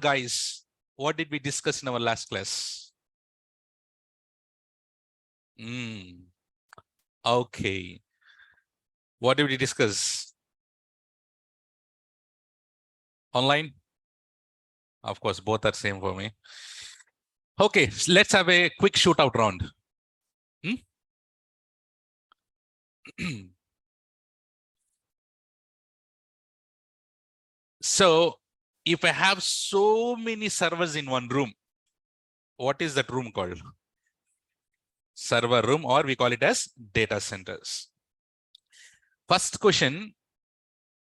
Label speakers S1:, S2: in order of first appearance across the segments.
S1: guys, what did we discuss in our last class? Okay. What did we discuss? Online? Of course, both are same for me. Okay, let's have a quick shootout round. So, if I have so many servers in one room, what is that room called? Server room, or we call it as data centers. First question,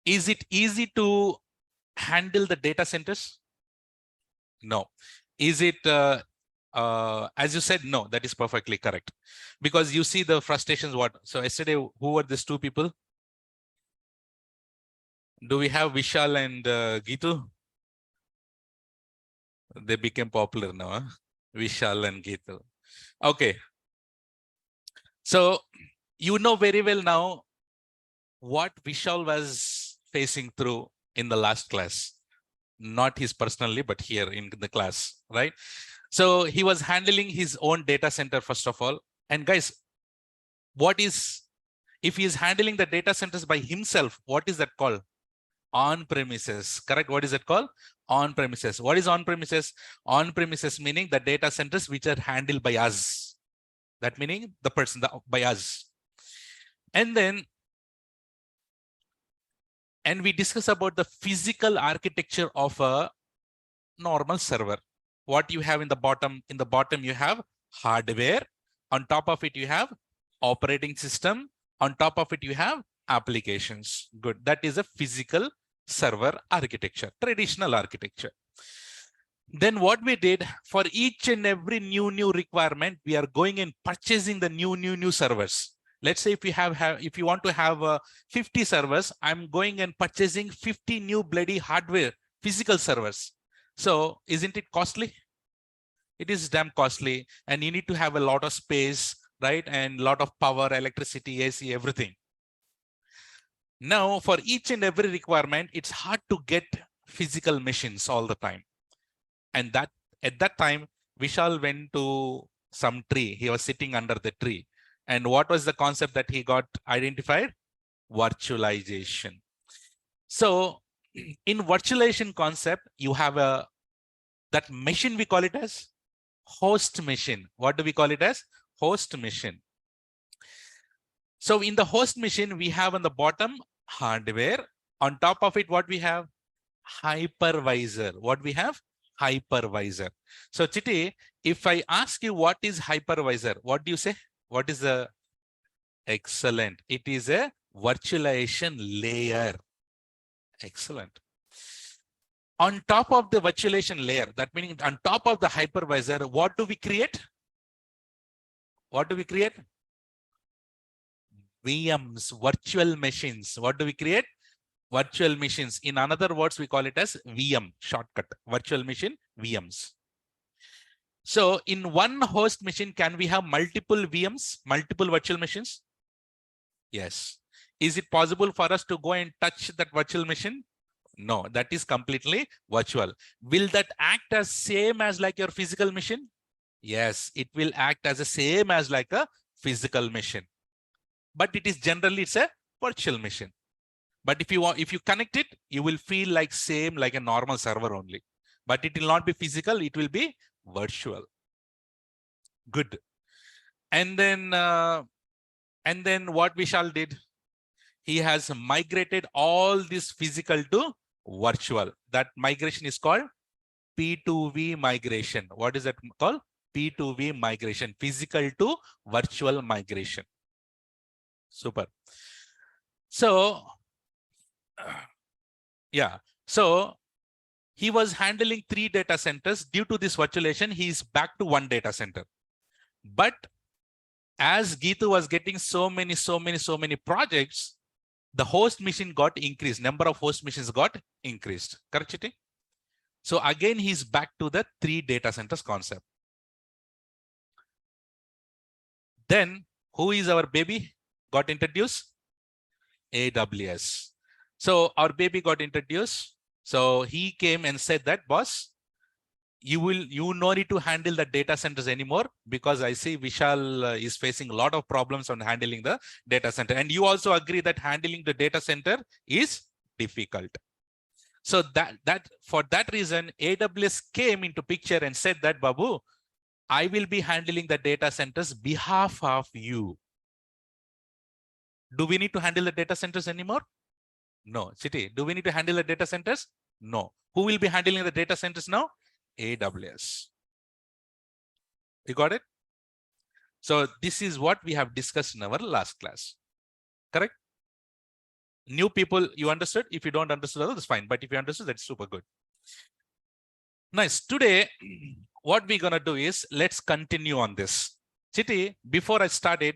S1: is it easy to handle the data centers? No. Is it, as you said, no, that is perfectly correct. Because you see the frustrations, what? So yesterday, who were these two people? Do we have Vishal and Gitu? They became popular now, huh? Vishal and Gitu. Okay. So you know very well now what Vishal was facing through in the last class. Not his personally, but here in the class, right? So he was handling his own data center, first of all. And guys, what is, if he is handling the data centers by himself, what is that called? On-premises, correct? What is it called? On-premises. What is on-premises? On-premises meaning the data centers which are handled by us. That meaning the person, by us. And then, and we discuss about the physical architecture of a normal server. What you have in the bottom you have hardware. On top of it, you have operating system. On top of it, you have applications. Good. That is a physical server architecture, traditional architecture. Then what we did, for each and every new requirement, we are going and purchasing the new servers. Let's say if you want to have 50 servers, I'm going and purchasing 50 new bloody hardware, physical servers. So isn't it costly? It is damn costly, and you need to have a lot of space, right? And a lot of power, electricity, AC, everything. Now, for each and every requirement, it's hard to get physical machines all the time. And that at that time, Vishal went to some tree. He was sitting under the tree. And what was the concept that he got identified? Virtualization. So in virtualization concept, you have that machine, we call it as host machine. What do we call it as? Host machine. So in the host machine, we have on the bottom hardware. On top of it, what we have? Hypervisor. What we have? Hypervisor. So Chiti, if I ask you what is hypervisor, what do you say? What is the excellent? It is a virtualization layer. Excellent. On top of the virtualization layer, that meaning on top of the hypervisor, what do we create? What do we create? VMs, virtual machines. What do we create? Virtual machines. In other words, we call it as VM, shortcut, virtual machine, VMs. So in one host machine, can we have multiple VMs, multiple virtual machines? Yes. Is it possible for us to go and touch that virtual machine? No, that is completely virtual. Will that act as same as like your physical machine? Yes, it will act as the same as like a physical machine. But it is generally, it's a virtual machine. But if you connect it, you will feel like same like a normal server only. But it will not be physical, it will be virtual. Good. And then what Vishal did, he has migrated all this physical to virtual. That migration is called P2V migration. What is that called? P2V migration, physical to virtual migration. Super. So, yeah. So he was handling 3 data centers. Due to this virtualization, he is back to 1 data center. But as Gitu was getting so many projects, the host machine got increased. Number of host machines got increased. Correct, Chiti? So again, he's back to the 3 data centers concept. Then who is our baby got introduced? AWS. So our baby got introduced. So he came and said that, boss, you no need to handle the data centers anymore, because I see Vishal is facing a lot of problems on handling the data center. And you also agree that handling the data center is difficult. So for that reason, AWS came into picture and said that, Babu, I will be handling the data centers behalf of you. Do we need to handle the data centers anymore? No. Chiti, do we need to handle the data centers? No. Who will be handling the data centers now? AWS. You got it? So this is what we have discussed in our last class. Correct? New people, you understood? If you don't understand, that's fine. But if you understood, that's super good. Nice. Today, what we're going to do is, let's continue on this. Chiti, before I started,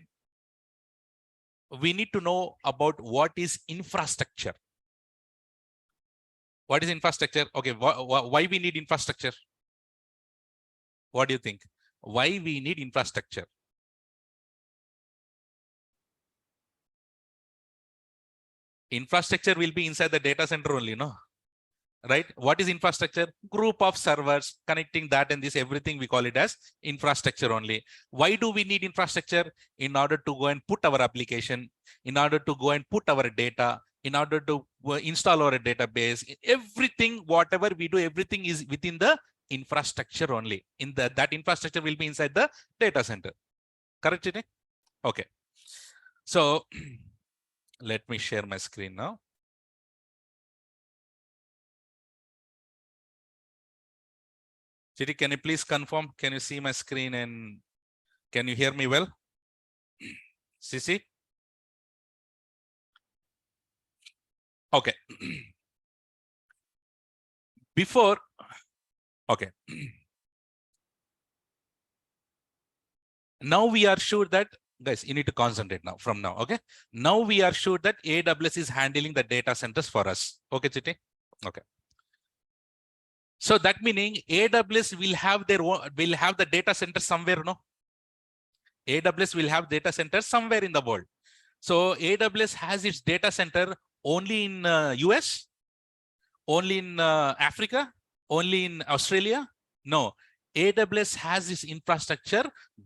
S1: we need to know about what is infrastructure. What is infrastructure? Okay, why we need infrastructure? What do you think? Why we need infrastructure? Infrastructure will be inside the data center only, no? Right? What is infrastructure? Group of servers connecting that and this, everything we call it as infrastructure only. Why do we need infrastructure? In order to go and put our application, in order to go and put our data, in order to install our database, everything, whatever we do, everything is within the infrastructure only. In that infrastructure will be inside the data center. Correct, Chini? Okay. So let me share my screen now. Chidi, can you please confirm? Can you see my screen and can you hear me well? Sisi? Okay. Before, okay. Now we are sure that, guys, you need to concentrate now from now, okay? Now we are sure that AWS is handling the data centers for us. Okay, Chiti? Okay. So that meaning AWS will have their own, will have the data center somewhere, no? AWS will have data centers somewhere in the world. So AWS has its data center only in US, only in Africa, only in Australia. No, AWS has this infrastructure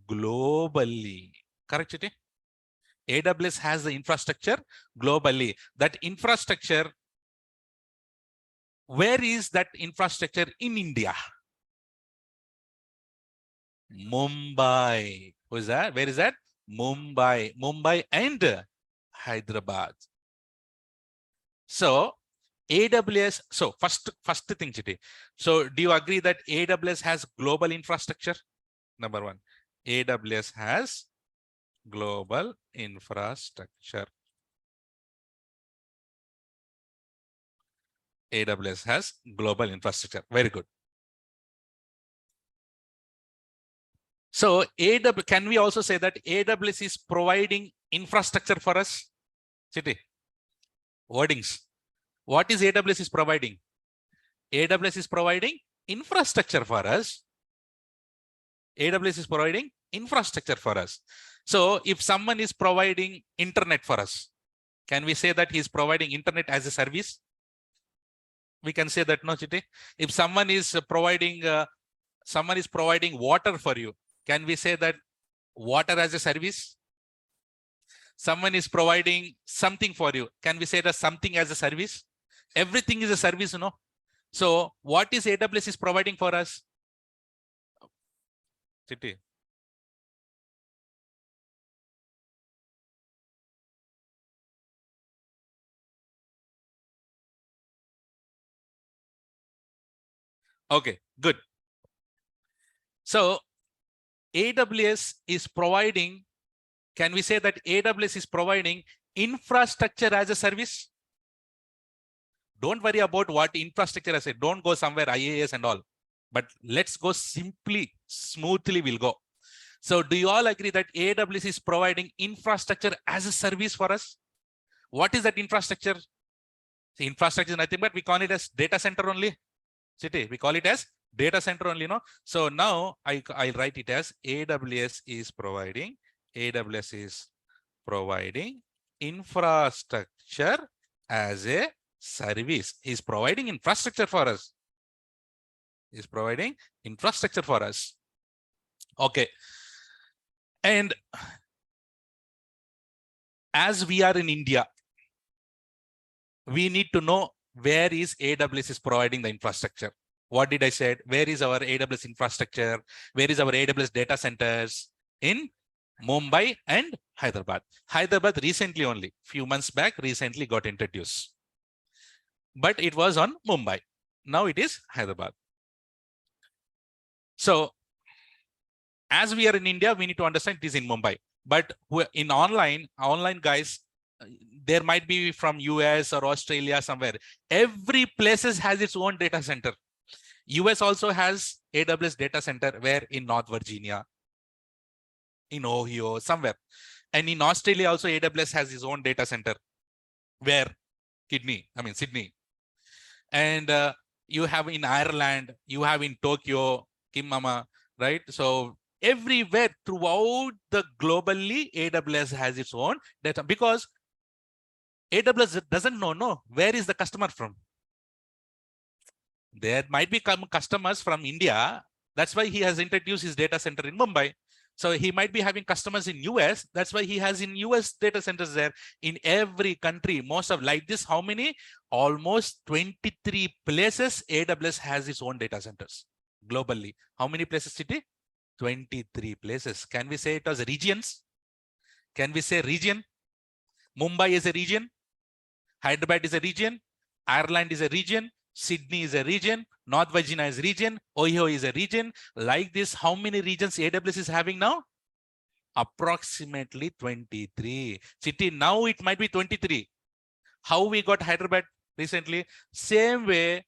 S1: globally. Correct, Chiti? AWS has the infrastructure globally. That infrastructure, where is that infrastructure in India? Mumbai. Who is that? Where is that? Mumbai. Mumbai and Hyderabad. So AWS, so first thing, Chiti. So do you agree that AWS has global infrastructure? Number one, AWS has global infrastructure. AWS has global infrastructure. Very good. So AWS, can we also say that AWS is providing infrastructure for us? Chiti, wordings. What is AWS is providing? AWS is providing infrastructure for us. AWS is providing infrastructure for us. So if someone is providing internet for us, can we say that he's providing internet as a service? We can say that, no, Chiti? If someone is providing water for you, can we say that water as a service? Someone is providing something for you, can we say that something as a service? Everything is a service, no? So what is AWS is providing for us? Chiti. Okay, good. So AWS is providing, can we say that AWS is providing infrastructure as a service? Don't worry about what infrastructure I said. Don't go somewhere IAS and all. But let's go simply, smoothly we'll go. So do you all agree that AWS is providing infrastructure as a service for us? What is that infrastructure? The infrastructure is nothing but we call it as data center only. Chiti, we call it as data center only, no? So now I'll write it as AWS is providing infrastructure as a service. He's providing infrastructure for us. is providing infrastructure for us. Okay. And as we are in India, we need to know where is AWS is providing the infrastructure. What did I say? Where is our AWS infrastructure? Where is our AWS data centers? In Mumbai and Hyderabad. Hyderabad recently only, few months back, recently got introduced. But it was on Mumbai. Now it is Hyderabad. So as we are in India, we need to understand it is in Mumbai. But in online guys, there might be from US or Australia somewhere. Every places has its own data center. US also has AWS data center where in North Virginia, in Ohio, somewhere. And in Australia also AWS has its own data center where Sydney. And you have in Ireland, you have in Tokyo, Kimama, right? So everywhere throughout the globally, AWS has its own data because AWS doesn't know where is the customer from. There might be customers from India. That's why he has introduced his data center in Mumbai. So he might be having customers in US. That's why he has in US data centers there. In every country, most of like this, how many? Almost 23 places AWS has its own data centers globally. How many places, City? 23 places. Can we say it as regions? Can we say region? Mumbai is a region. Hyderabad is a region. Ireland is a region. Sydney is a region. North Virginia is a region. Ohio is a region. Like this, how many regions AWS is having now? Approximately 23. City, now it might be 23. How we got Hyderabad recently? Same way,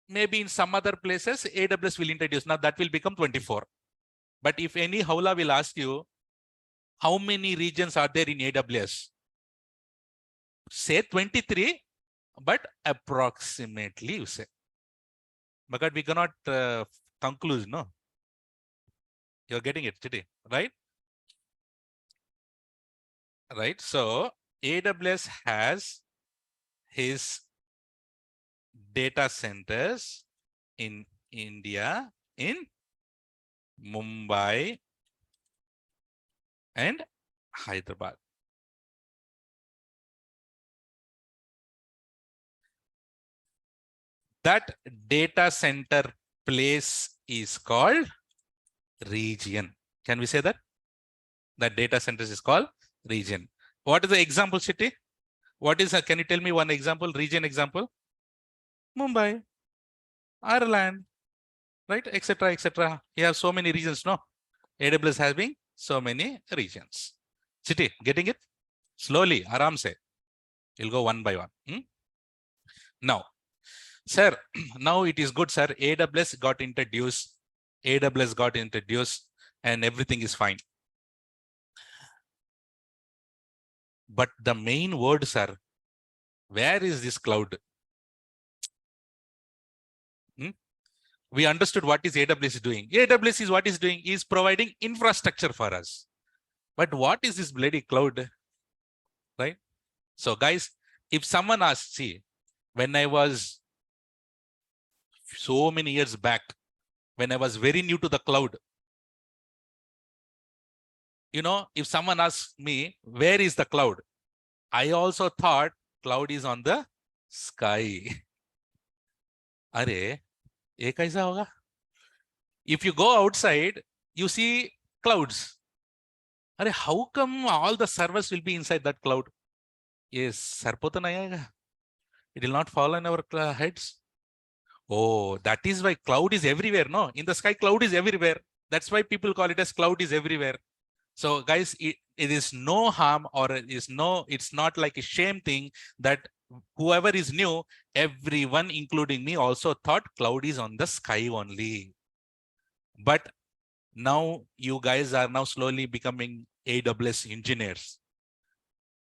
S1: maybe in some other places, AWS will introduce. Now that will become 24. But if any Howla will ask you, how many regions are there in AWS? Say 23, but approximately you say. Because we cannot conclude, no? You're getting it today, right? Right. So AWS has his data centers in India, in Mumbai and Hyderabad. That data center place is called region. Can we say that? That data centers is called region. What is the example, City? What is, can you tell me one example, region example? Mumbai, Ireland, right, etc., etc. You have so many regions, no? AWS having so many regions. City, getting it? Slowly, aram se. You'll go one by one. Now, sir, now it is good, sir. AWS got introduced, and everything is fine. But the main word, sir, where is this cloud? We understood what is AWS doing. AWS is what is doing is providing infrastructure for us. But what is this bloody cloud? Right? So guys, if someone asks, see, when I was so many years back, when I was very new to the cloud, you know, if someone asks me, where is the cloud? I also thought cloud is on the sky. Are, ye kaisa hoga? If you go outside, you see clouds. Are, how come all the servers will be inside that cloud? Yes, sarpota nahi aayega. It will not fall on our heads. Oh, that is why cloud is everywhere. No, in the sky, cloud is everywhere. That's why people call it as cloud is everywhere. So guys, it is no harm or it's not like a shame thing that whoever is new, everyone, including me, also thought cloud is on the sky only. But now you guys are now slowly becoming AWS engineers.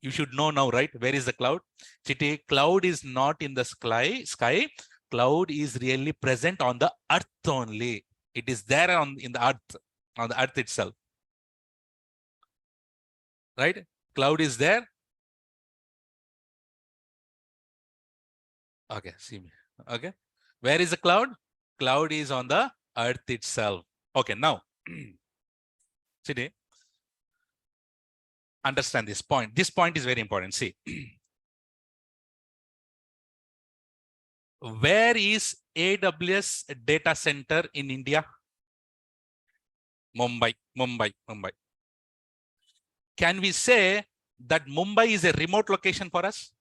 S1: You should know now, right? Where is the cloud? Chitty, cloud is not in the sky. Cloud is really present on the earth only. It is there in the earth itself. Right? Cloud is there. Okay, see me. Okay. Where is the cloud? Cloud is on the earth itself. Okay, now, see, understand this point. This point is very important. See, where is AWS data center in India? Mumbai, Mumbai, Mumbai. Can we say that Mumbai is a remote location for us?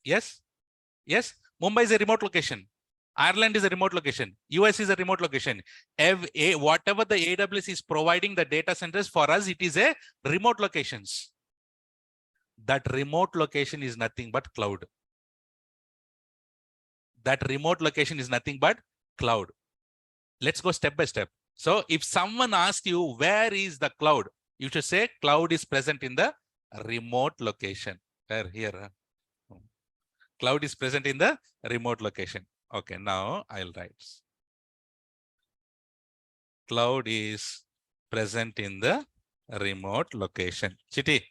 S1: Yes, yes. Mumbai is a remote location. Ireland is a remote location. US is a remote location. Whatever the AWS is providing the data centers for us, it is a remote locations. That remote location is nothing but cloud. That remote location is nothing but cloud. Let's go step by step. So if someone asks you, where is the cloud? You should say cloud is present in the remote location. Here. Cloud is present in the remote location. Okay, now I'll write. Cloud is present in the remote location. Chiti,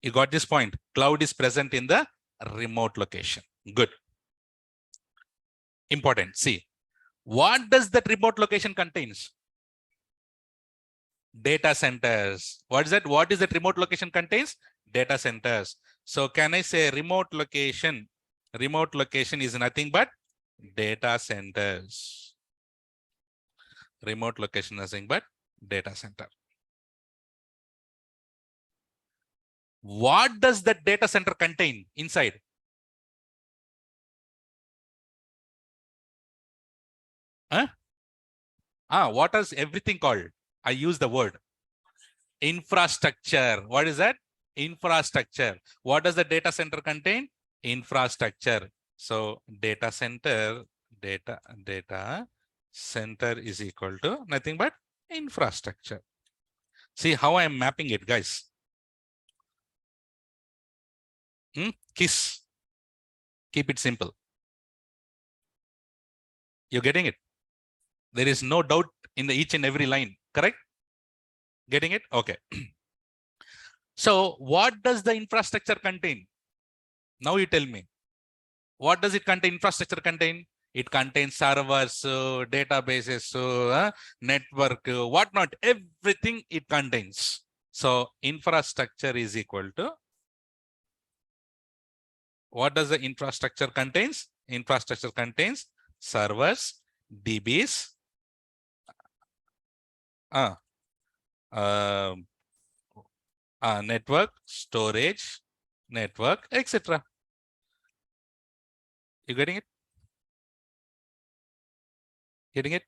S1: you got this point? Cloud is present in the remote location. Good. Important. See, what does that remote location contains? Data centers. What is that? What is that remote location contains? Data centers. So can I say remote location? Remote location is nothing but data centers. Remote location is nothing but data center. What does that data center contain inside? Huh? What is everything called? I use the word infrastructure. What is that? Infrastructure. What does the data center contain? Infrastructure. So data center, data center is equal to nothing but infrastructure. See how I am mapping it, guys. KISS. Keep it simple. You're getting it? There is no doubt in the each and every line, correct? Getting it? Okay. So what does the infrastructure contain? Now you tell me. What does it contain? Infrastructure contain? It contains servers, databases, network, whatnot. Everything it contains. So infrastructure is equal to, what does the infrastructure contains? Infrastructure contains servers, DBs, network, storage, network, etc. You getting it? Getting it?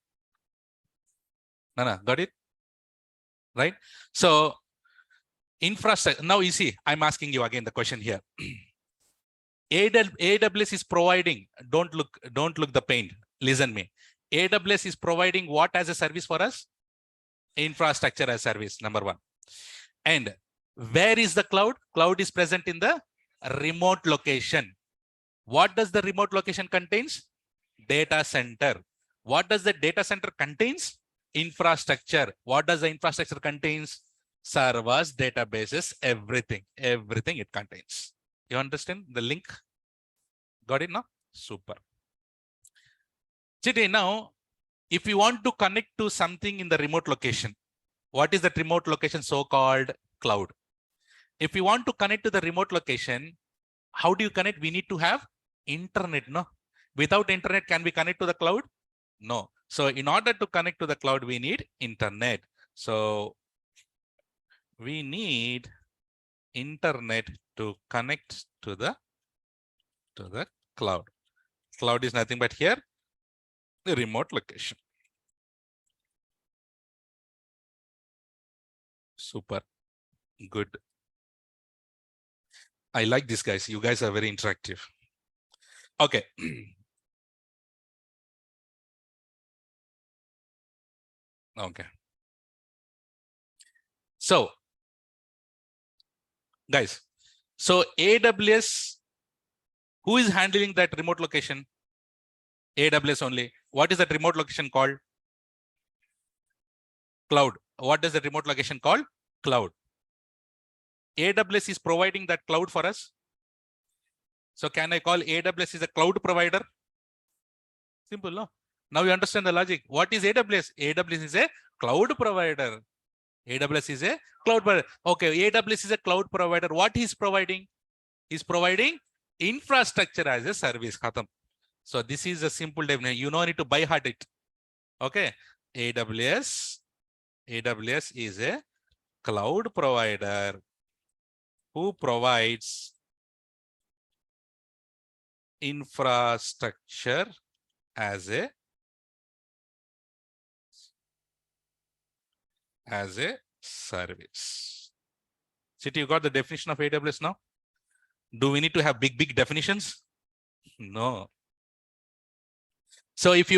S1: Nana, got it? Right? So infrastructure. Now you see, I'm asking you again the question here. AWS is providing, don't look the paint, listen me. AWS is providing what as a service for us? Infrastructure as service, number one. And where is the cloud? Cloud is present in the remote location. What does the remote location contains? Data center. What does the data center contains? Infrastructure. What does the infrastructure contains? Servers, databases, everything it contains. You understand the link? Got it now? Super. Today now, if you want to connect to something in the remote location, what is that remote location? So-called cloud. If you want to connect to the remote location, how do you connect? We need to have internet, no? Without internet, can we connect to the cloud? No. So in order to connect to the cloud, we need internet. So we need internet to connect to the cloud. Cloud is nothing but here, the remote location. Super. Good. I like this, guys. You guys are very interactive. Okay. Okay. So, guys, so AWS, who is handling that remote location? AWS only. What is that remote location called? Cloud. What does the remote location called? Cloud. AWS is providing that cloud for us. So can I call AWS is a cloud provider? Simple, no? Now you understand the logic. What is AWS? AWS is a cloud provider. AWS is a cloud provider. Okay, AWS is a cloud provider. What he's providing? He's providing infrastructure as a service. Khatam. So this is a simple definition. You don't need to by heart it. Okay. AWS is a cloud provider who provides infrastructure as a service. Chiti, you got the definition of AWS now? Do we need to have big definitions? No. So if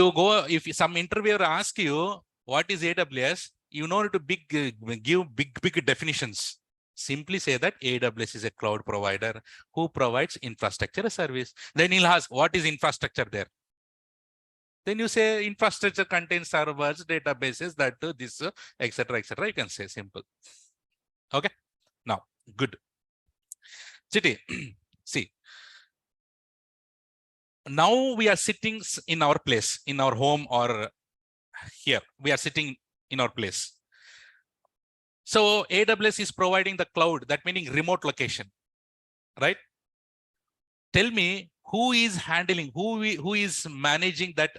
S1: some interviewer asks you what is AWS, you know to give big definitions. Simply say that AWS is a cloud provider who provides infrastructure as service. Then he'll ask, what is infrastructure there? Then you say infrastructure contains servers, databases, that this, etc., etc. You can say simple. Okay. Now, good. Chiti, see. Now we are sitting in our place, in our home, or here. We are sitting in our place. So AWS is providing the cloud, that meaning remote location, right? Tell me who is handling, who is managing that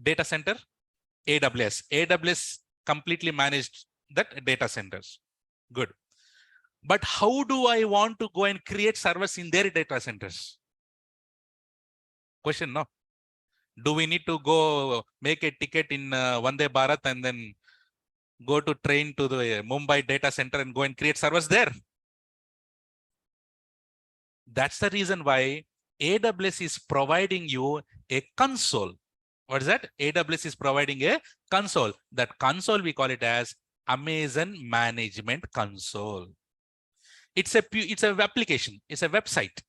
S1: data center? AWS. AWS completely managed that data centers. Good. But how do I want to go and create servers in their data centers? Question, no? Do we need to go make a ticket in Vande Bharat and then go to train to the Mumbai data center and go and create servers there? That's the reason why AWS is providing you a console. What is that? AWS is providing a console. That console, we call it as Amazon Management Console. It's a application. It's a website.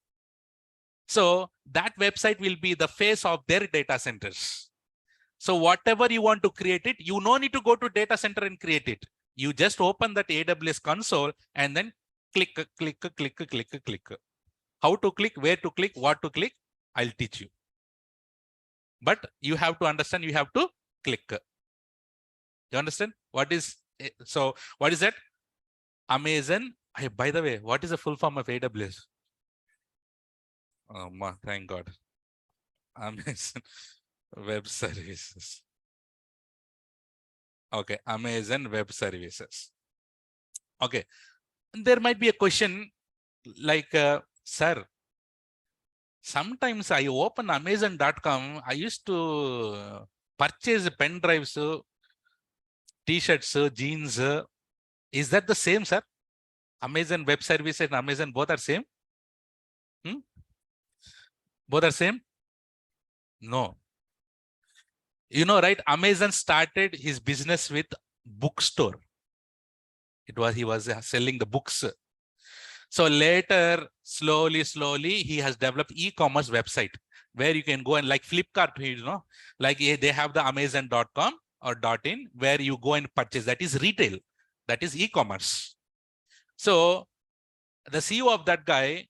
S1: So that website will be the face of their data centers. So whatever you want to create it, you no need to go to data center and create it. You just open that AWS console and then click. How to click, where to click, what to click, I'll teach you. But you have to understand, you have to click. You understand? What is that? Amazon. Hey, by the way, what is the full form of AWS? Oh, thank God. Amazon Web Services. Okay, Amazon Web Services. Okay, there might be a question like, sir, sometimes I open Amazon.com. I used to purchase pen drives, t-shirts, jeans. Is that the same, sir? Amazon Web Services and Amazon both are same? Both are same? No. You know, right? Amazon started his business with bookstore. He was selling the books. So later, slowly, he has developed e-commerce website where you can go and like Flipkart, you know, like they have the Amazon.com or .in where you go and purchase. That is retail. That is e-commerce. So the CEO of that guy,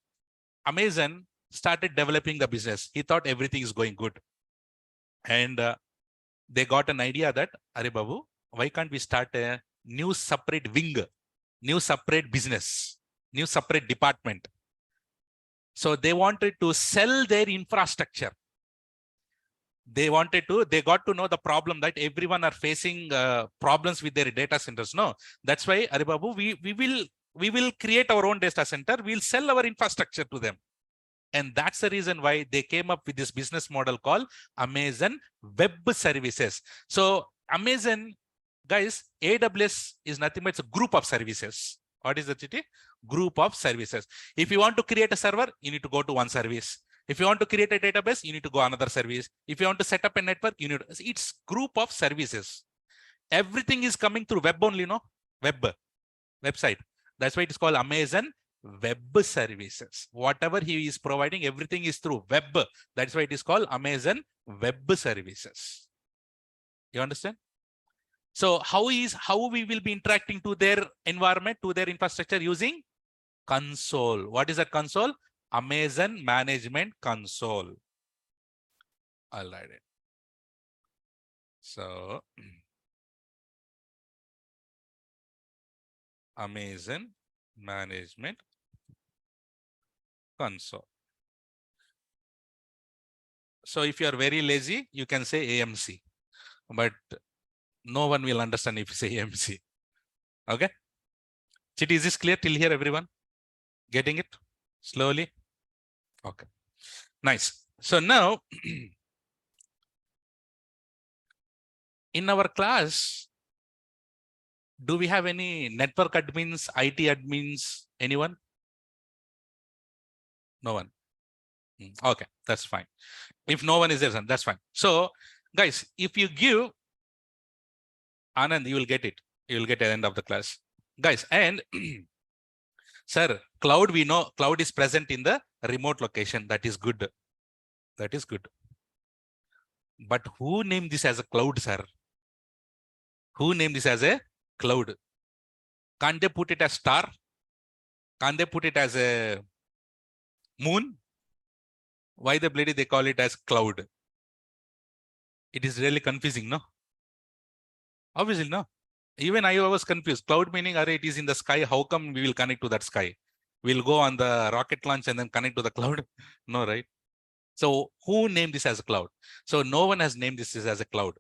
S1: Amazon, started developing the business. He thought everything is going good. And they got an idea that, Are Babu, why can't we start a new separate wing, new separate business, new separate department? So they wanted to sell their infrastructure. They got to know the problem that everyone are facing problems with their data centers. No, that's why, Are Babu, we will create our own data center. We'll sell our infrastructure to them. And that's the reason why they came up with this business model called Amazon Web Services. So Amazon, guys, AWS is nothing but it's a group of services. What is the Chiti? Group of services. If you want to create a server, you need to go to one service. If you want to create a database, you need to go another service. If you want to set up a network, it's group of services. Everything is coming through web only, no? Website. That's why it is called Amazon Web Services. Whatever he is providing, everything is through web. That's why it is called Amazon Web Services. You understand? So how we will be interacting to their environment, to their infrastructure using console. What is that console? Amazon Management Console. All right. So Amazon Management Console. So if you are very lazy, you can say AMC, but no one will understand if you say AMC. Okay. Chitty, is this clear till here, everyone? Getting it slowly? Okay. Nice. So now in our class, do we have any network admins, IT admins? Anyone? No one. Okay, that's fine. If no one is there, that's fine. So guys, if you give Anand, you will get it. You will get at the end of the class. Guys, and sir, cloud, we know cloud is present in the remote location. That is good. That is good. But who named this as a cloud, sir? Who named this as a cloud? Can't they put it as star? Can't they put it as a moon? Why the bloody they call it as cloud? It is really confusing, no? Obviously, no. Even I was confused. Cloud meaning, array, it is in the sky. How come we will connect to that sky? We'll go on the rocket launch and then connect to the cloud? No, right? So who named this as a cloud? So no one has named this as a cloud.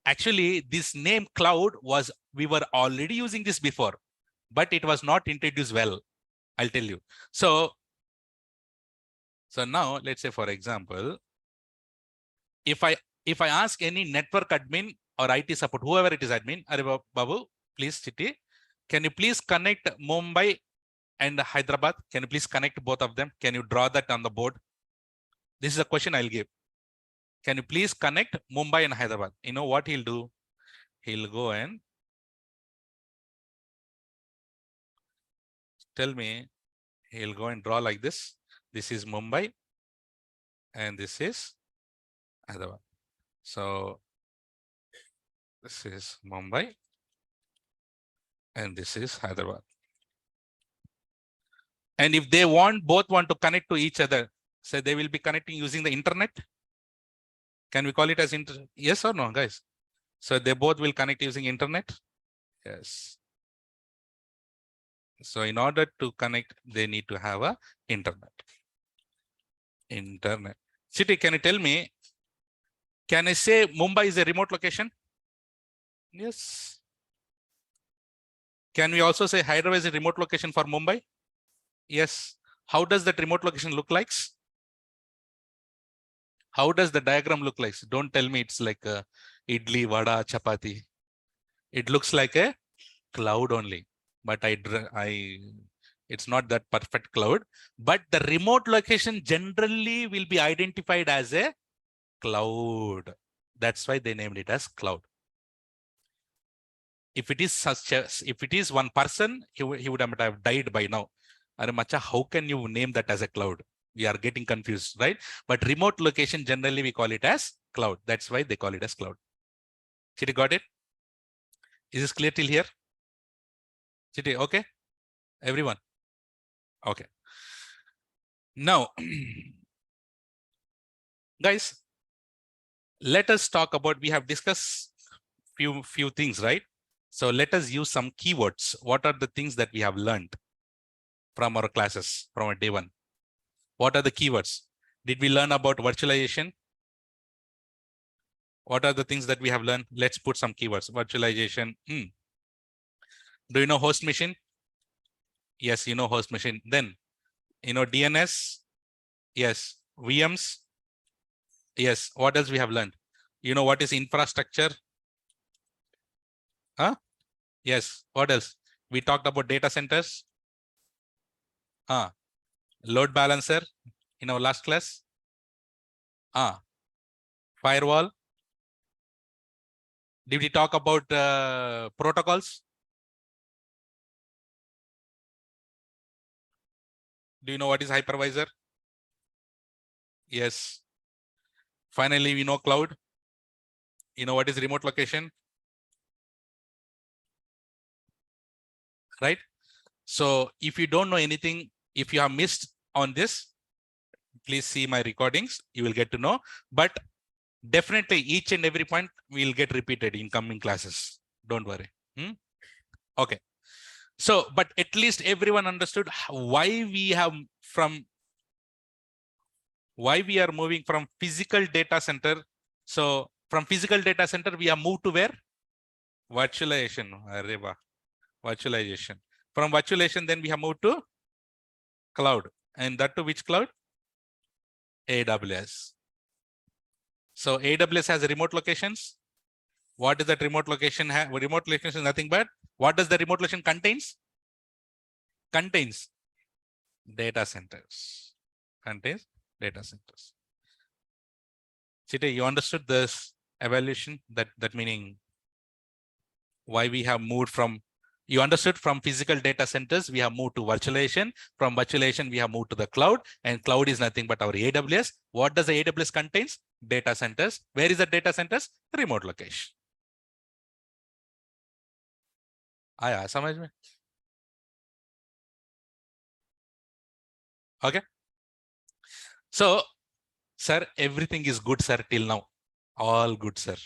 S1: Actually, this name cloud was, we were already using this before, but it was not introduced well. I'll tell you. So now let's say, for example, if I ask any network admin or IT support, whoever it is admin, Are Babu, please, Chiti, can you please connect Mumbai and Hyderabad? Can you please connect both of them? Can you draw that on the board? This is a question I'll give. Can you please connect Mumbai and Hyderabad? You know what he'll do? He'll go and tell me, he'll go and draw like this. This is Mumbai and this is Hyderabad. So this is Mumbai and this is Hyderabad. And if they both want to connect to each other, so they will be connecting using the internet. Can we call it as internet? Yes or no, guys? So they both will connect using internet. Yes. So in order to connect, they need to have a internet. Internet. City, can you tell me? Can I say Mumbai is a remote location? Yes. Can we also say Hyderabad is a remote location for Mumbai? Yes. How does that remote location look like? How does the diagram look like? Don't tell me it's like a idli, vada, chapati. It looks like a cloud only, but it's not that perfect cloud. But the remote location generally will be identified as a cloud. That's why they named it as cloud. If it is one person, he would have died by now. Macha, how can you name that as a cloud? We are getting confused, right? But remote location, generally we call it as cloud. That's why they call it as cloud. Chitty, got it? Is this clear till here? Chitty, okay? Everyone? Okay. Now, guys, let us talk about, we have discussed few things, right? So let us use some keywords. What are the things that we have learned from our classes, from our day one? What are the keywords? Did we learn about virtualization? What are the things that we have learned? Let's put some keywords. Virtualization. Do you know host machine? Yes, you know host machine. Then, you know DNS? Yes. VMs? Yes. What else we have learned? You know what is infrastructure? Huh? Yes. What else? We talked about data centers. Load balancer in our last class. Firewall. Did we talk about protocols? Do you know what is hypervisor? Yes. Finally, we know cloud. You know what is remote location? Right? So if you don't know anything, if you have missed on this, please see my recordings. You will get to know. But Definitely each and every point will get repeated in coming classes. Don't worry. Okay. So, but at least everyone understood why we have why we are moving from physical data center. So from physical data center, we have moved to where? Virtualization. Areva. Virtualization. From virtualization, then we have moved to cloud. And that to which cloud? AWS. So AWS has remote locations. What is that remote location? Remote location is nothing but what does the remote location contains? Contains data centers. Contains data centers. Chite, you understood this evaluation? That meaning why we have moved from, you understood from physical data centers, we have moved to virtualization. From virtualization, we have moved to the cloud, and cloud is nothing but our AWS. What does the AWS contains? Data centers. Where is the data centers? Remote location. आया समझ में? Okay. So, sir, everything is good, sir, till now. All good, sir.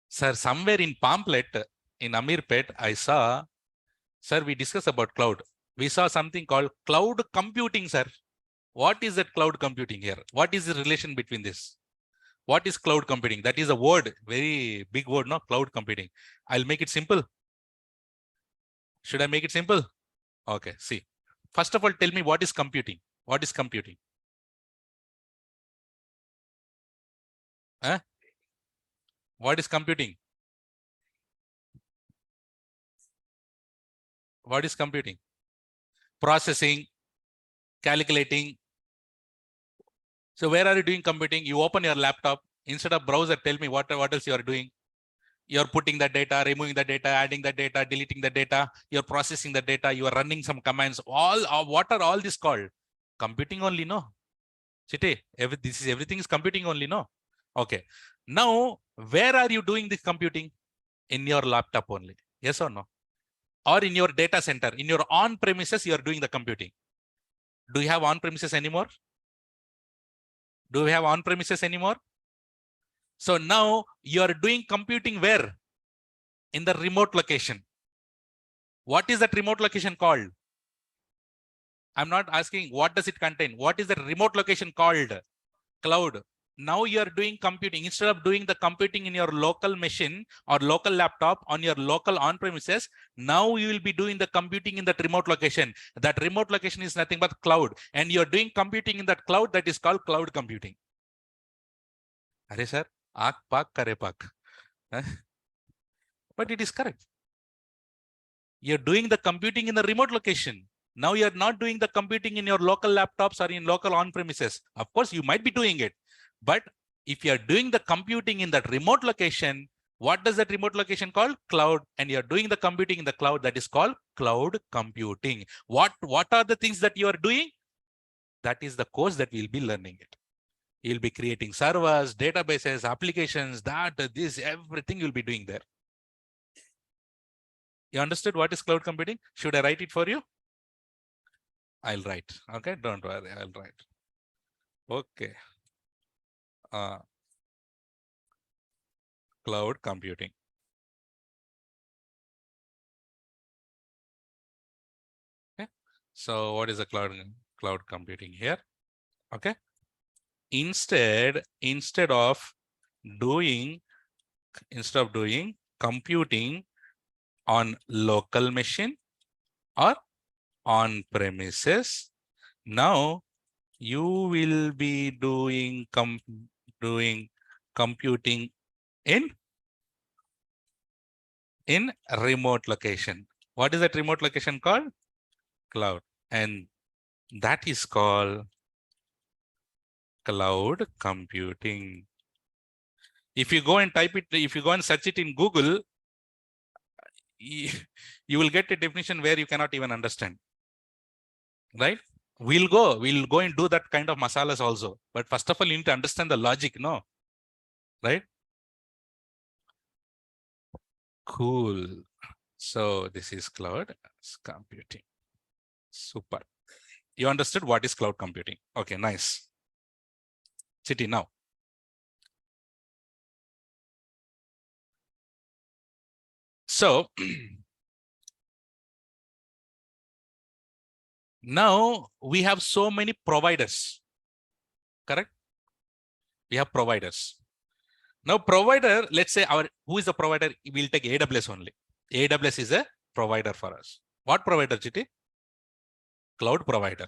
S1: Sir, somewhere in pamphlet in Amirpet, I saw, sir, we discussed about cloud. We saw something called cloud computing, sir. What is that cloud computing here? What is the relation between this? What is cloud computing? That is a word, very big word, no? Cloud computing. I'll make it simple. Should I make it simple? Okay, see. First of all, tell me what is computing? What is computing? Huh? What is computing? What is computing? Processing, calculating. So where are you doing computing? You open your laptop. Instead of browser, tell me what else you are doing. You're putting the data, removing the data, adding the data, deleting the data. You're processing the data. You are running some commands. What are all this called? Computing only, no? Chite, everything is computing only, no? Okay. Now, where are you doing this computing? In your laptop only. Yes or no? Or in your data center, in your on-premises, you are doing the computing. Do you have on-premises anymore? Do we have on-premises anymore? So now you are doing computing where? In the remote location. What is that remote location called? I'm not asking what does it contain. What is the remote location called? Cloud. Now you are doing computing. Instead of doing the computing in your local machine or local laptop on your local on-premises, now you will be doing the computing in that remote location. That remote location is nothing but cloud. And you're doing computing in that cloud that is called cloud computing. Are sir? Aak pak kare pak. But it is correct. You're doing the computing in the remote location. Now you're not doing the computing in your local laptops or in local on-premises. Of course, you might be doing it. But if you're doing the computing in that remote location, what does that remote location called? Cloud. And you're doing the computing in the cloud that is called cloud computing. What are the things that you are doing? That is the course that we'll be learning it. You'll be creating servers, databases, applications, this, everything you'll be doing there. You understood what is cloud computing? Should I write it for you? I'll write. Okay, don't worry, I'll write. Okay. Cloud computing. Okay. So what is the cloud computing here? Okay. Instead of doing computing on local machine or on premises, now you will be doing computing in remote location. What is that remote location called? Cloud. And that is called cloud computing. If you go and type it, if you go and search it in Google, you will get a definition where you cannot even understand. Right? We'll go and do that kind of masalas also. But first of all, you need to understand the logic, no? Right? Cool. So this is cloud computing. Super. You understood what is cloud computing? Okay, nice. Chiti, now So now we have so many providers, correct? We have providers. Now provider, let's say who is the provider? We'll take AWS only. AWS is a provider for us. What provider, Chiti? Cloud provider.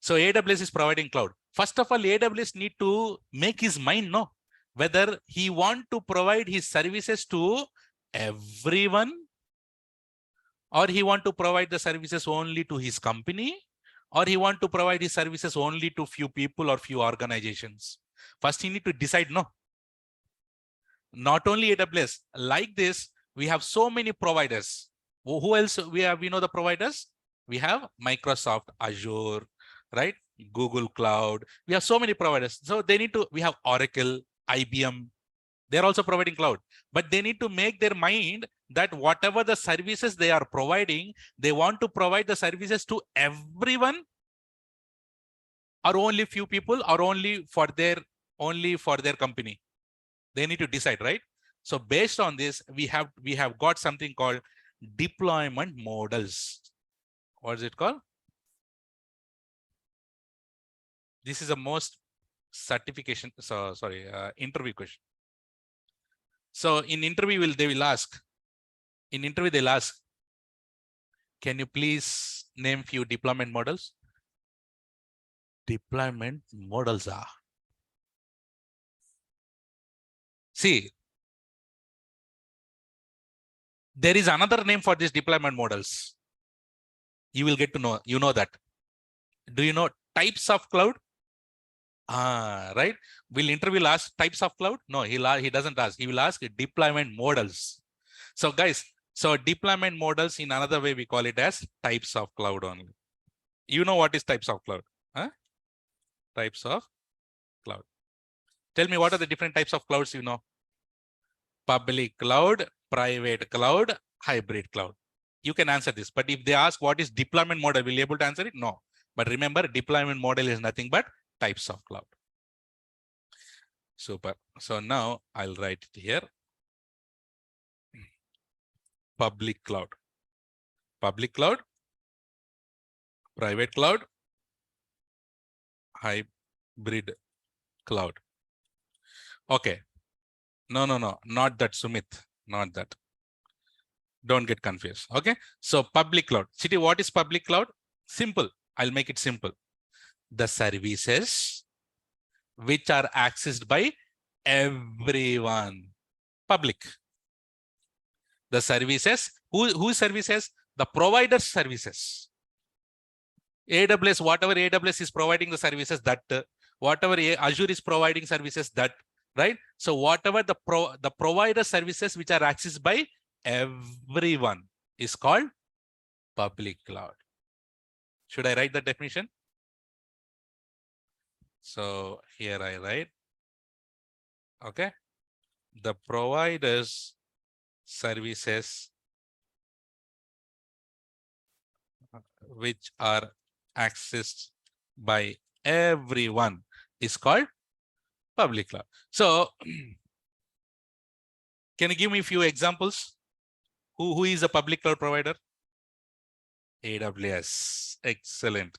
S1: So AWS is providing cloud. First of all, AWS need to make his mind know whether he want to provide his services to everyone, or he want to provide the services only to his company, or he want to provide his services only to few people or few organizations. First, he need to decide, no. Not only AWS, like this, we have so many providers. Who else we have? We know the providers. We have Microsoft Azure, right? Google Cloud. We have so many providers. So they need to, we have Oracle, IBM. They're also providing cloud, but they need to make their mind that whatever the services they are providing, they want to provide the services to everyone, or only few people, or only for their company. They need to decide, right? So based on this, we have got something called deployment models. What is it called? This is the most certification. So sorry, interview question. So in interview, they'll ask, can you please name few deployment models? Deployment models are. See, there is another name for these deployment models. You will get to know, you know that. Do you know types of cloud? Right. Will interview ask types of cloud? No, he doesn't ask. He will ask deployment models. So guys, so deployment models, in another way, we call it as types of cloud only. You know what is types of cloud? Huh? Types of cloud. Tell me, what are the different types of clouds you know? Public cloud, private cloud, hybrid cloud. You can answer this, but if they ask what is deployment model, will you be able to answer it? No. But remember, deployment model is nothing but types of cloud. Super. So now I'll write it here. Public cloud, private cloud, hybrid cloud. Okay. No, not that, Sumit. Not that. Don't get confused. Okay. So public cloud. Chiti, what is public cloud? Simple. I'll make it simple. The services which are accessed by everyone. Public. The services, whose services? The provider services. AWS, whatever AWS is providing the services, that whatever Azure is providing services, that, right? So whatever the provider services which are accessed by everyone is called public cloud. Should I write the definition? So here I write, okay, the providers services which are accessed by everyone is called public cloud. So can you give me a few examples? Who is a public cloud provider? AWS. Excellent.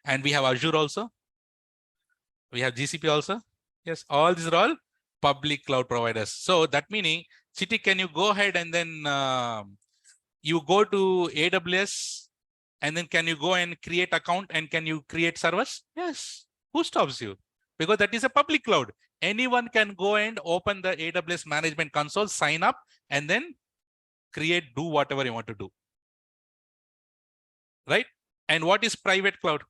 S1: And we have Azure also. We have GCP also. Yes, all these are all public cloud providers. So that meaning, Chiti, can you go ahead and then you go to AWS and then can you go and create account and can you create servers? Yes. Who stops you? Because that is a public cloud. Anyone can go and open the AWS management console, sign up, and then do whatever you want to do. Right? And what is private cloud?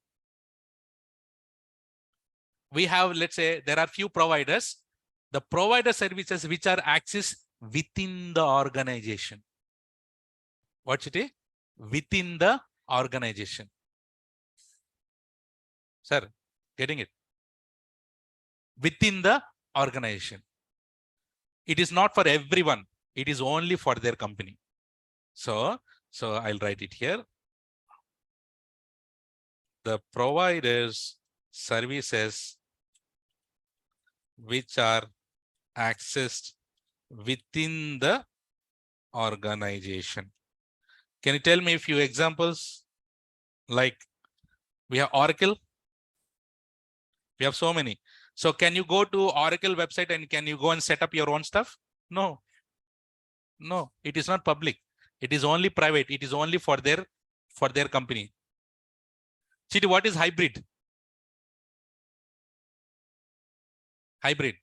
S1: We have, let's say, there are few providers, the provider services which are accessed within the organization. What's it? Within the organization. Sir, getting it? Within the organization. It is not for everyone. It is only for their company. So I'll write it here. The providers services which are accessed within the organization. Can you tell me a few examples? Like we have Oracle. We have so many. So can you go to Oracle website and can you go and set up your own stuff? No, no, it is not public. It is only private. It is only for their company. Chiti, what is hybrid? Hybrid.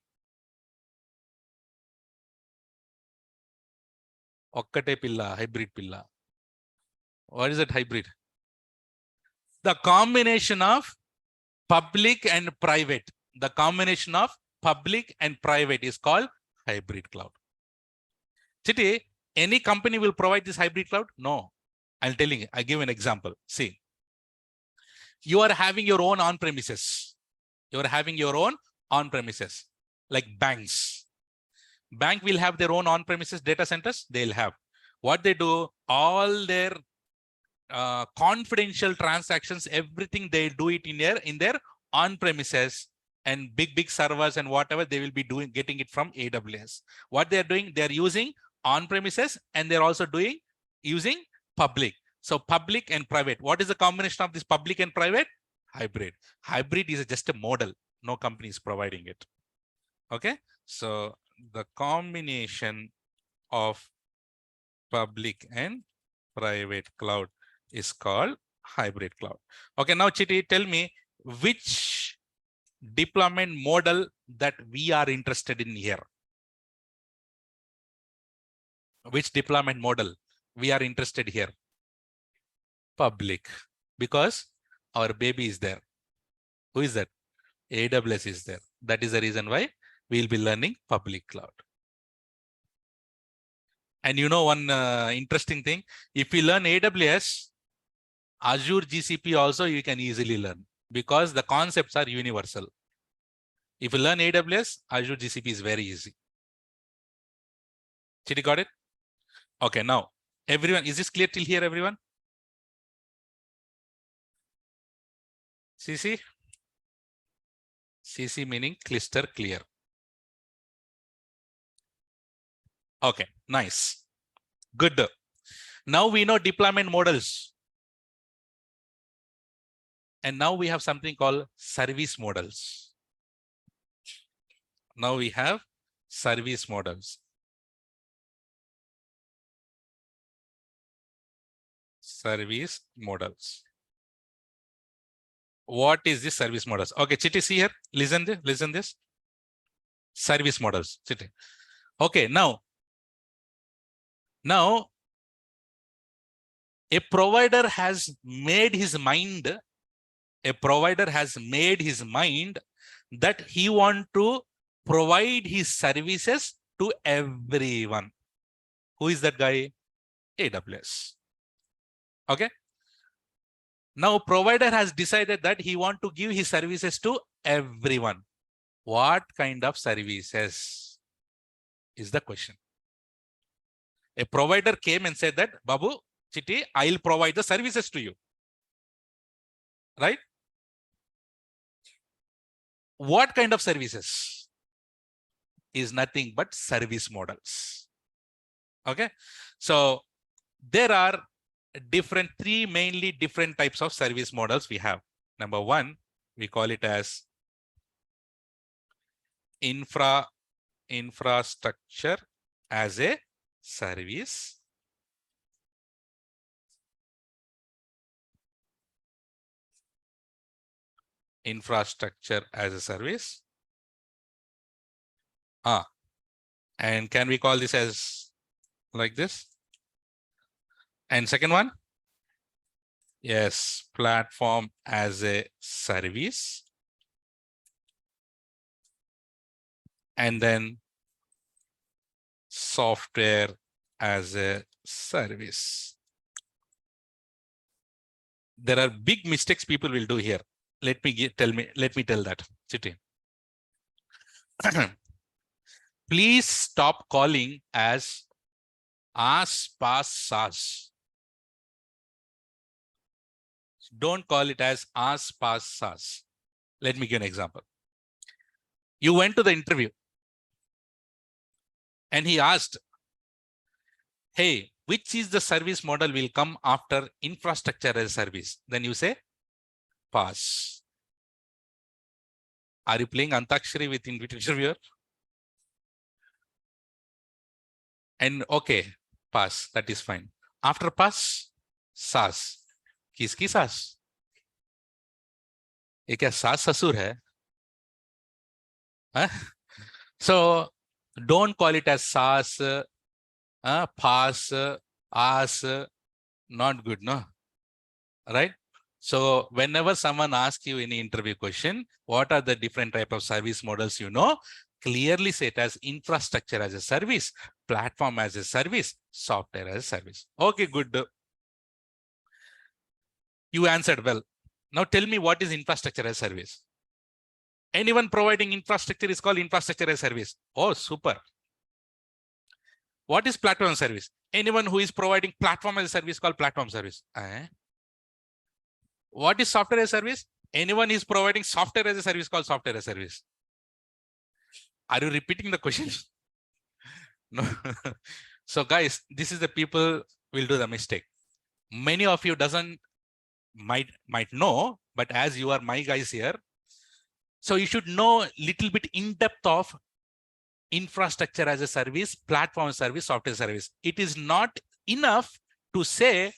S1: Okkate pilla, hybrid pilla. What is that hybrid? The combination of public and private. The combination of public and private is called hybrid cloud. Chiti, any company will provide this hybrid cloud? No. I'm telling you, I give an example. See, you are having your own on-premises. You are having your own on-premises, like banks. Bank will have their own on-premises data centers. They'll have. What they do, all their confidential transactions, everything they do it in their on-premises, and big servers and whatever they will be doing, getting it from AWS. What they are doing, they are using on-premises and they're also using public. So public and private. What is the combination of this public and private? Hybrid. Hybrid is just a model. No company is providing it. Okay. So the combination of public and private cloud is called hybrid cloud. Okay. Now, Chiti, tell me which deployment model that we are interested in here. Which deployment model we are interested here? Public, because our baby is there. Who is that? AWS is there. That is the reason why we'll be learning public cloud. And you know one interesting thing, if you learn AWS, Azure GCP also you can easily learn because the concepts are universal. If you learn AWS, Azure GCP is very easy. Chidi, got it? Okay, now everyone, is this clear till here, everyone? CC? CC meaning crystal clear. Okay, nice. Good. Now we know deployment models. And now we have something called service models. Now we have service models. Service models. What is this service models? Okay, Chiti, see here. Listen this. Service models. Chiti. Okay, now a provider has made his mind. A provider has made his mind that he want to provide his services to everyone. Who is that guy? AWS. Okay. Now, provider has decided that he want to give his services to everyone. What kind of services is the question? A provider came and said that, Babu, Chiti, I'll provide the services to you. Right? What kind of services? Is nothing but service models. Okay. So there are three mainly different types of service models we have. Number one, we call it as infrastructure as a service. Infrastructure as a service. And can we call this as like this? And second one, yes, platform as a service. And then software as a service. There are big mistakes people will do here. Let me tell that. Chiti. Please stop calling as pass, SaaS. Don't call it as pass, SaaS. Let me give an example. You went to the interview and he asked, hey, which is the service model will come after infrastructure as a service? Then you say pass. Are you playing Antakshari with interviewer? And okay, pass. That is fine. After pass, SaaS. किसकी SaaS? ये क्या सास ससुर है? So don't call it as SaaS, pass, ass. Not good, no? Right? So whenever someone asks you any interview question, what are the different type of service models you know? Clearly say it as infrastructure as a service, platform as a service, software as a service. Okay, good. You answered well. Now tell me what is infrastructure as a service? Anyone providing infrastructure is called infrastructure as a service. Oh, super. What is platform service? Anyone who is providing platform as a service called platform service. What is software as a service? Anyone is providing software as a service called software as a service. Are you repeating the question? No. So guys, this is the people will do the mistake. Many of you might know, but as you are my guys here, so you should know little bit in depth of infrastructure as a service, platform service, software service. It is not enough to say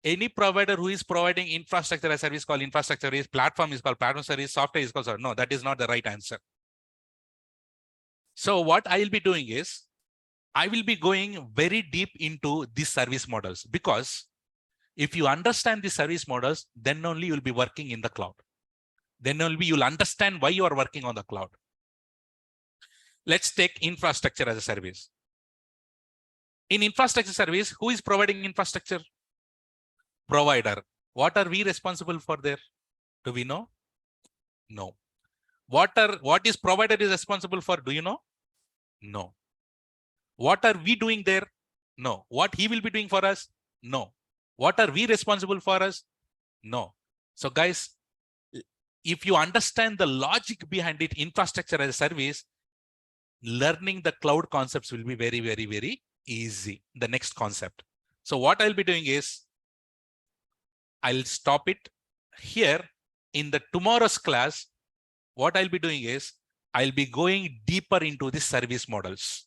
S1: any provider who is providing infrastructure as a service called infrastructure service, platform is called platform service, software is called software. No, that is not the right answer. So what I will be doing is, I will be going very deep into these service models, because if you understand the service models, then only you'll be working in the cloud. Then only you'll understand why you are working on the cloud. Let's take infrastructure as a service. In infrastructure service, who is providing infrastructure? Provider. What are we responsible for there? Do we know? No. What is provider is responsible for? Do you know? No. What are we doing there? No. What he will be doing for us? No. What are we responsible for us? No. So guys, if you understand the logic behind it, infrastructure as a service, learning the cloud concepts will be very, very, very easy. The next concept. So what I'll be doing is, I'll stop it here. In the tomorrow's class, what I'll be doing is, I'll be going deeper into the service models.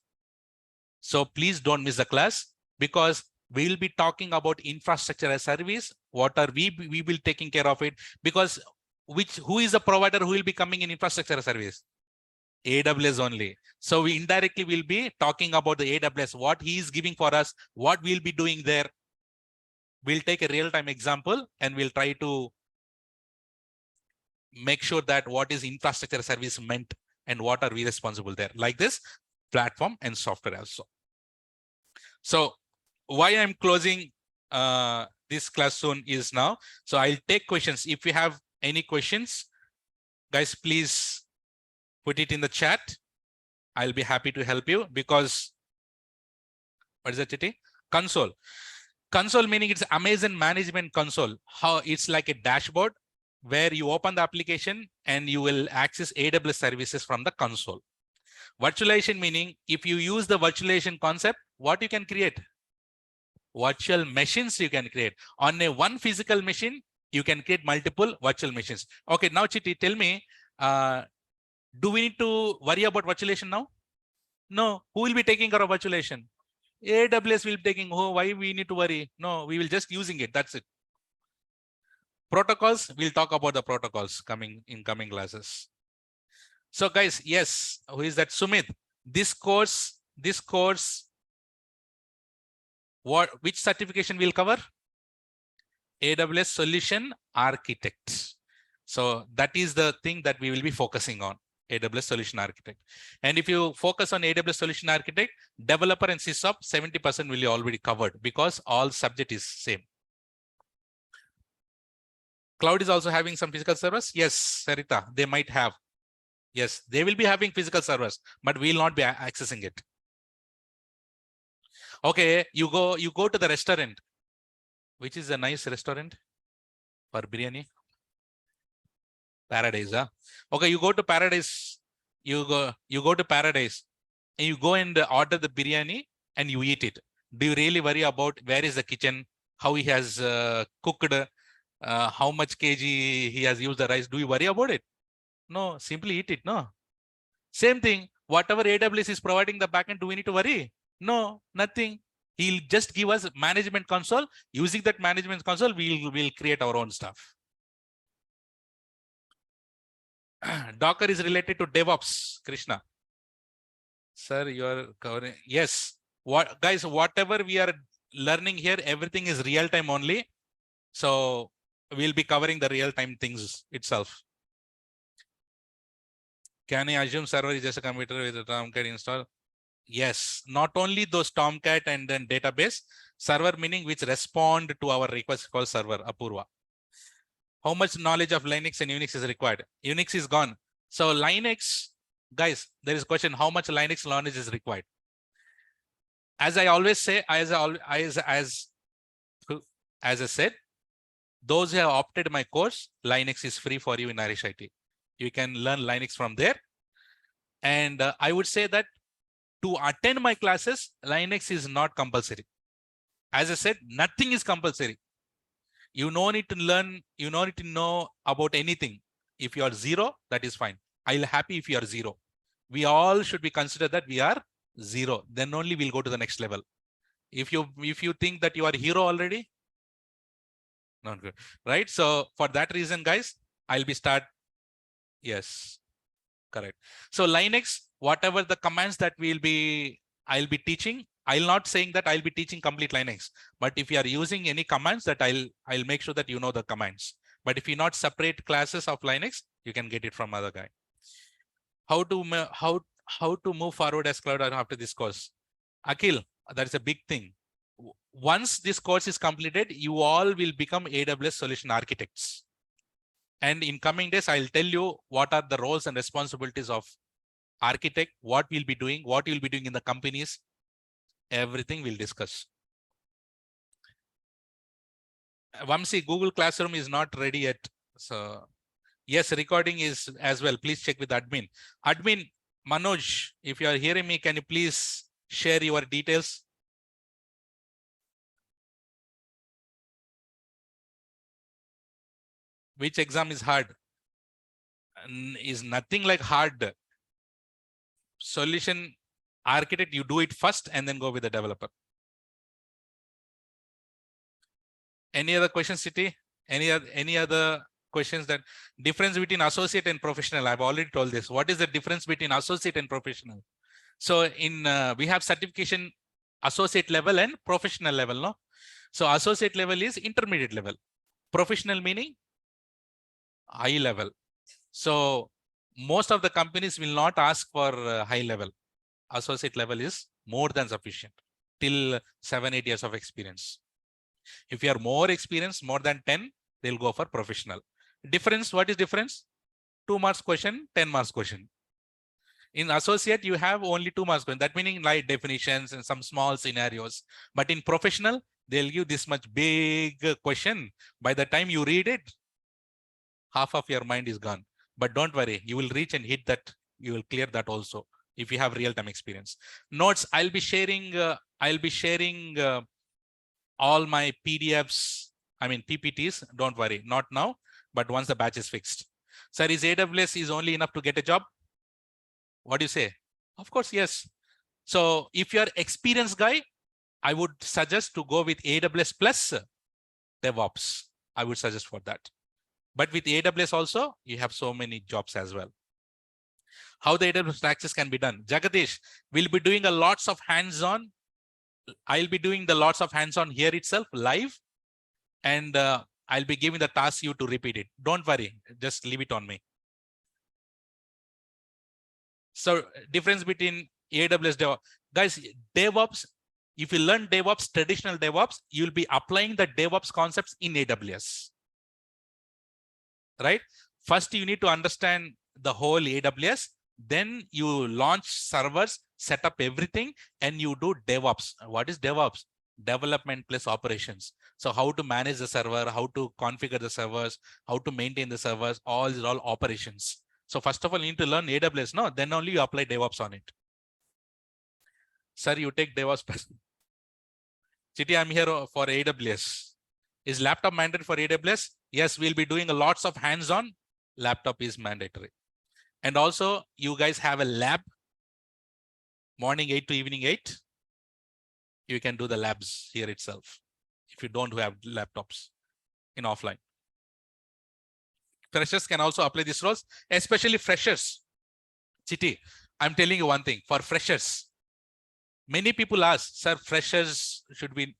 S1: So please don't miss the class, because we will be talking about infrastructure as a service. What are we will be taking care of it, because who is the provider who will be coming in infrastructure as a service? AWS only. So we indirectly will be talking about the AWS, what he is giving for us, what we'll be doing there. We'll take a real-time example and we'll try to make sure that what is infrastructure service meant and what are we responsible there, like this platform and software also. So why I'm closing this class soon is now. So I'll take questions. If you have any questions, guys, please put it in the chat. I'll be happy to help you, because what is that, Chitty? Console. Console meaning it's Amazon Management Console. How it's like a dashboard where you open the application and you will access AWS services from the console. Virtualization meaning if you use the virtualization concept, what you can create? Virtual machines you can create. On a one physical machine, you can create multiple virtual machines. Okay, now Chitty, tell me, do we need to worry about virtualization now? No. Who will be taking care of virtualization? AWS will be taking. Oh, why we need to worry? No, we will just using it. That's it. Protocols, we'll talk about the protocols in coming classes. So guys, yes, who is that? Sumit. This course, which certification will cover? AWS Solution Architect. So that is the thing that we will be focusing on, AWS Solution Architect. And if you focus on AWS Solution Architect, developer and SysOps, 70% will be already covered, because all subject is same. Cloud is also having some physical servers. Yes, Sarita, they might have. Yes, they will be having physical servers, but we will not be accessing it. Okay, you go to the restaurant. Which is a nice restaurant for biryani? Paradise, huh? Okay, you go to Paradise. You go to Paradise and you go and order the biryani and you eat it. Do you really worry about where is the kitchen, how he has cooked, how much kg he has used the rice? Do you worry about it? No, simply eat it. No. Same thing. Whatever AWS is providing the backend, do we need to worry? No, nothing. He'll just give us management console. Using that management console, we'll create our own stuff. Docker is related to DevOps, Krishna. Sir, you are covering. Yes. What guys, whatever we are learning here, everything is real time only. So we'll be covering the real time things itself. Can I assume server is just a computer with a Tomcat install? Yes, not only those Tomcat and then database, server meaning which respond to our request called server, Apurva. How much knowledge of Linux and Unix is required? Unix is gone. So Linux, guys, there is a question, how much Linux knowledge is required? As I always say, as I said, those who have opted my course, Linux is free for you in Irish IT. You can learn Linux from there. And I would say that to attend my classes, Linux is not compulsory. As I said, nothing is compulsory. You no need to learn, you no need to know about anything. If you are zero, that is fine. I'll happy if you are zero. We all should be considered that we are zero. Then only we'll go to the next level. If you think that you are hero already, not good, right? So for that reason, guys, I'll be start. Yes, correct. So Linux, whatever the commands that I'll be teaching, I'll not saying that I'll be teaching complete Linux, but if you are using any commands that I'll make sure that you know the commands. But if you not separate classes of Linux, you can get it from other guy. How to move forward as cloud after this course? Akhil, that's a big thing. Once this course is completed, you all will become AWS solution architects. And in coming days, I'll tell you what are the roles and responsibilities of architect, what we'll be doing, what you'll be doing in the companies, everything we'll discuss. Vamsi, Google Classroom is not ready yet. So yes, recording is as well. Please check with admin. Admin, Manoj, if you are hearing me, can you please share your details? Which exam is hard? Is nothing like hard. Solution architect, you do it first and then go with the developer. Any other questions, City? Any other questions? That difference between associate and professional? I've already told this. What is the difference between associate and professional? So in we have certification associate level and professional level, no? So associate level is intermediate level. Professional meaning high level. So most of the companies will not ask for high level. Associate level is more than sufficient till 7-8 years of experience. If you are more experienced, more than 10, they'll go for professional. Difference, what is difference? 2 marks question, 10 marks question. In associate, you have only 2 marks question. That meaning like definitions and some small scenarios. But in professional, they'll give this much big question. By the time you read it, half of your mind is gone. But don't worry, you will reach and hit that. You will clear that also if you have real-time experience. Notes, I'll be sharing all my PDFs, I mean PPTs. Don't worry, not now, but once the batch is fixed. Sir, is AWS is only enough to get a job? What do you say? Of course, yes. So if you're experienced guy, I would suggest to go with AWS plus DevOps. I would suggest for that. But with AWS also, you have so many jobs as well. How the AWS access can be done? Jagadish will be doing a lots of hands-on. I'll be doing the lots of hands-on here itself live, and I'll be giving the task you to repeat it. Don't worry, just leave it on me. So difference between AWS DevOps, guys, DevOps, if you learn DevOps, traditional DevOps, you'll be applying the DevOps concepts in AWS, right? First, you need to understand the whole AWS, then you launch servers, set up everything, and you do DevOps. What is DevOps? Development plus operations. So how to manage the server, how to configure the servers, how to maintain the servers, all these are all operations. So first of all, you need to learn AWS, no? Then only you apply DevOps on it. Sir, you take DevOps. Chiti, I'm here for AWS. Is laptop mandatory for AWS? Yes, we'll be doing lots of hands-on. Laptop is mandatory. And also, you guys have a lab, morning 8 to evening 8. You can do the labs here itself if you don't have laptops in offline. Freshers can also apply these roles, especially freshers. Chiti, I'm telling you one thing, for freshers, many people ask, sir, freshers should be,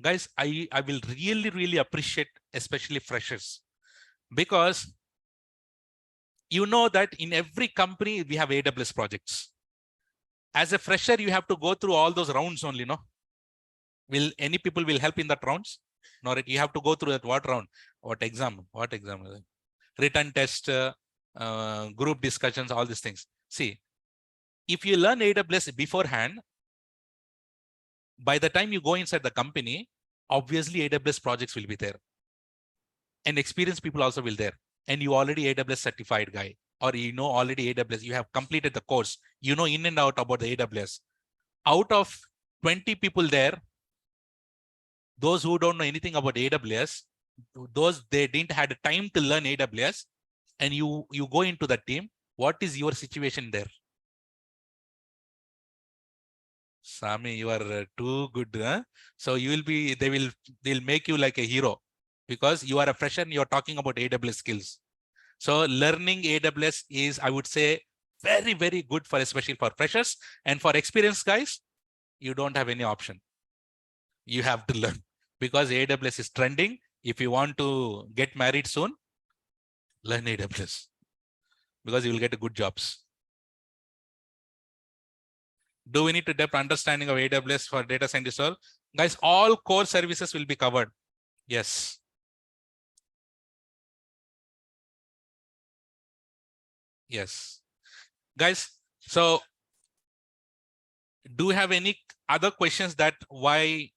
S1: guys, I will really, really appreciate, especially freshers, because you know that in every company, we have AWS projects. As a fresher, you have to go through all those rounds only, no? Will any people will help in that rounds? No, you have to go through that what round? What exam? What exam? Written test, group discussions, all these things. See, if you learn AWS beforehand, by the time you go inside the company, obviously AWS projects will be there. And experienced people also will there. And you already AWS certified guy, or you know already AWS, you have completed the course, you know in and out about the AWS. Out of 20 people there, those who don't know anything about AWS, those they didn't had time to learn AWS, and you go into the team, what is your situation there? Sami, you are too good. Huh? So you will be, they'll make you like a hero because you are a fresher and you're talking about AWS skills. So learning AWS is, I would say, very, very good for, especially for freshers, and for experienced guys, you don't have any option. You have to learn because AWS is trending. If you want to get married soon, learn AWS because you will get good jobs. Do we need to depth understanding of AWS for data scientists? All guys, all core services will be covered. Yes. Yes. Guys, so do you have any other questions that why?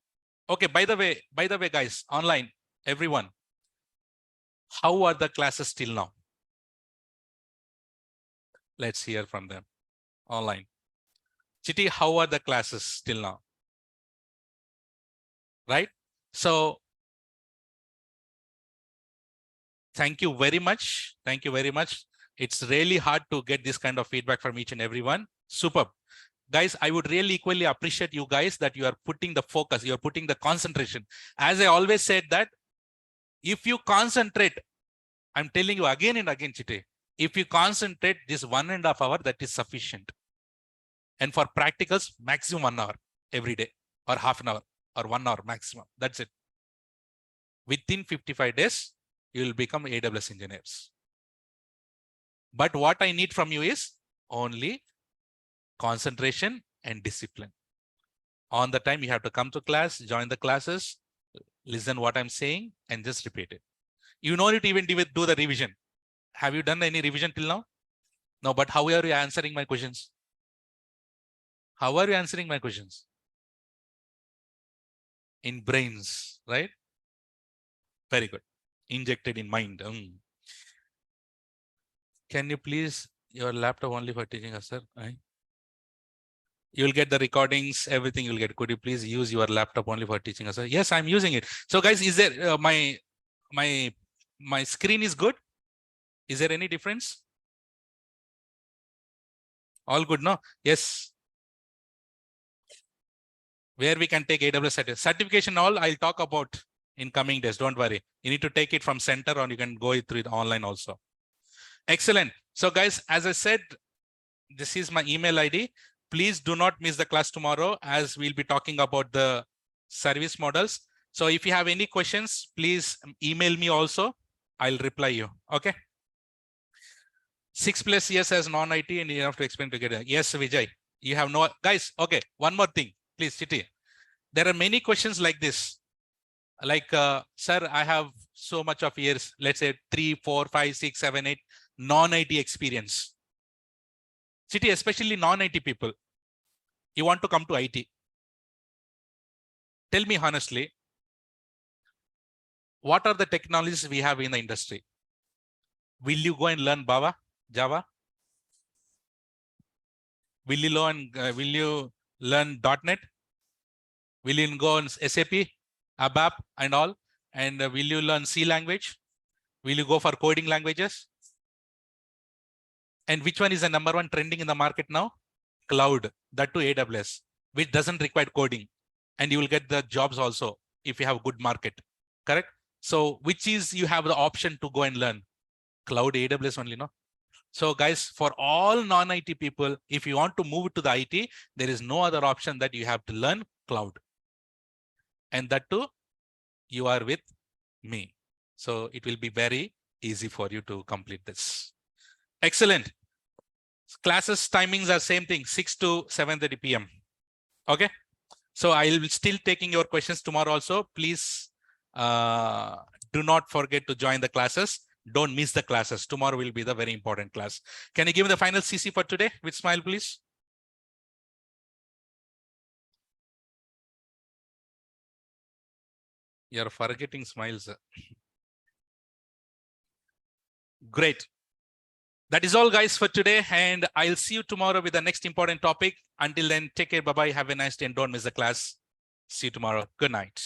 S1: Okay, by the way, guys, online, everyone, how are the classes till now? Let's hear from them online. Chiti, how are the classes till now? Right? So thank you very much. Thank you very much. It's really hard to get this kind of feedback from each and everyone. Superb. Guys, I would really equally appreciate you guys that you are putting the focus, you're putting the concentration. As I always said that if you concentrate, I'm telling you again and again, Chiti, if you concentrate this 1.5 hours, that is sufficient. And for practicals, maximum 1 hour every day, or half an hour, or 1 hour maximum. That's it. Within 55 days, you will become AWS engineers. But what I need from you is only concentration and discipline. On the time, you have to come to class, join the classes, listen what I'm saying, and just repeat it. You don't need to even do the revision. Have you done any revision till now? No, but how are you answering my questions? How are you answering my questions? In brains, right? Very good. Injected in mind. Can you please, your laptop only for teaching us, sir? You'll get the recordings, everything you'll get. Could you please use your laptop only for teaching us, sir? Yes, I'm using it. So guys, is there, my screen is good? Is there any difference? All good, no? Yes. Where we can take AWS certification, all I'll talk about in coming days. Don't worry. You need to take it from center, or you can go through it online also. Excellent. So guys, as I said, this is my email ID. Please do not miss the class tomorrow, as we'll be talking about the service models. So if you have any questions, please email me also. I'll reply you. Okay. 6+ years as non-IT, and you have to explain together. Yes, Vijay. You have no, guys. Okay. One more thing, please, Chiti. There are many questions like this. Like, sir, I have so much of years, let's say 3, 4, 5, 6, 7, 8 non-IT experience. Chiti, especially non-IT people, you want to come to IT. Tell me honestly, what are the technologies we have in the industry? Will you go and learn Java? Will you learn .NET? Will you go on SAP, ABAP and all? And will you learn C language? Will you go for coding languages? And which one is the number one trending in the market now? Cloud, that to AWS, which doesn't require coding. And you will get the jobs also if you have a good market, correct? So which is you have the option to go and learn? Cloud, AWS only, no? So guys, for all non-IT people, if you want to move to the IT, there is no other option that you have to learn cloud. And that too, you are with me. So it will be very easy for you to complete this. Excellent. Classes timings are same thing, 6 to 7:30 p.m. Okay. So I will still taking your questions tomorrow also. Please do not forget to join the classes. Don't miss the classes. Tomorrow will be the very important class. Can you give me the final CC for today with smile, please? You're forgetting smiles. Great. That is all, guys, for today. And I'll see you tomorrow with the next important topic. Until then, take care. Bye-bye. Have a nice day and don't miss the class. See you tomorrow. Good night.